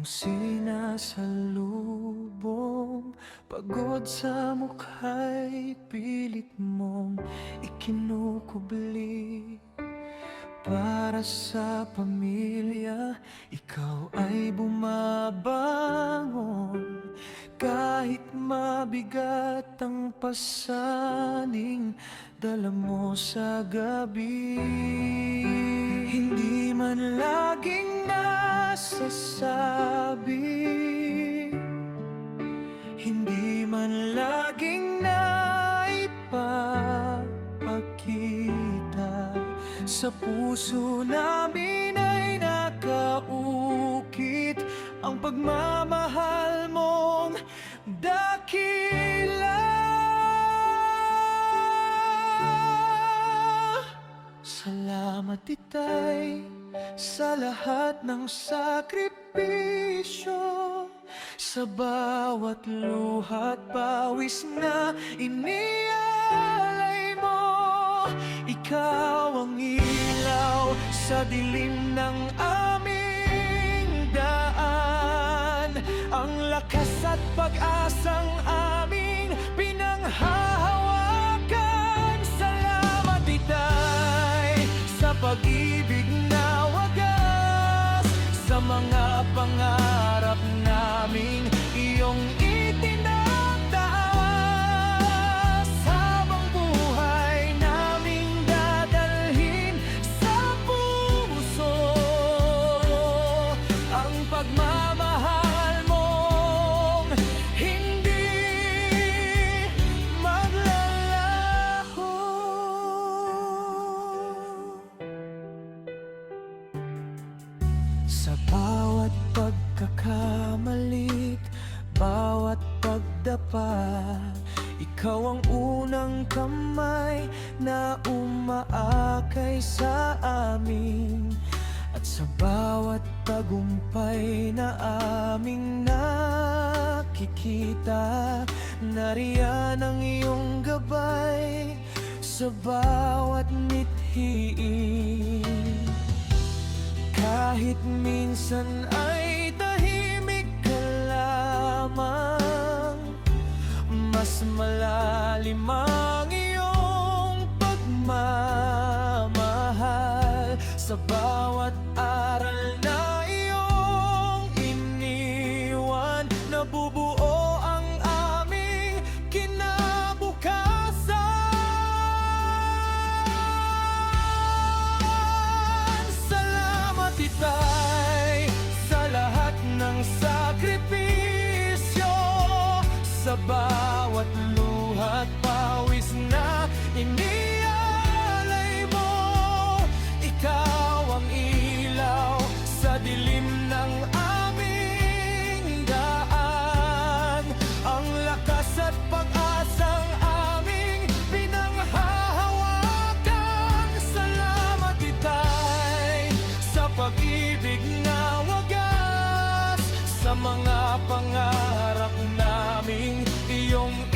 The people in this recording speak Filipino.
sinasalubong, pagod sa mukha'y pilit mong ikinukubli. Para sa pamilya, ikaw ay bumabangon, kahit mabigat ang pasaning dala mo sa gabi. Hindi man laging nasasabi, hindi man laging naipapakita, sa puso namin ay nakaukit ang pagmamahal mong dakila. Salamat Itay sa lahat ng sakripisyo, sa bawat luha't pawis na inialay mo. Ikaw ang ilaw sa dilim ng aming daan, ang lakas at pag-asang aming pinanghahawakan. Salamat Itay sa pag-ibig na wagas, sa mga pangarap naming iyong itinataas. Habang buhay naming dadalhin sa puso ang pagmamahal mong hindi maglalaho. Sa bawat pagkakamali't bawat pagdapa, ikaw ang unang kamay na umaakay sa amin. At sa bawat tagumpay na aming nakikita, nariyan ang iyong gabay sa bawat mithiin. Kahit minsan ay tahimik ka lamang, mas malalim ang iyong pagmamahal. Sa bawat aral na iyong iniwan, nabubuo ang aming kinabukasan. Salamat Itay sa lahat ng sakripisyo, sa bawat luha't pawis na inialay mo. Ikaw ang ilaw sa dilim ng aming daan, ang lakas at pag-asang aming pinanghahawakan. Salamat Itay sa pag-ibig na wagas, sa mga pangarap naming iyong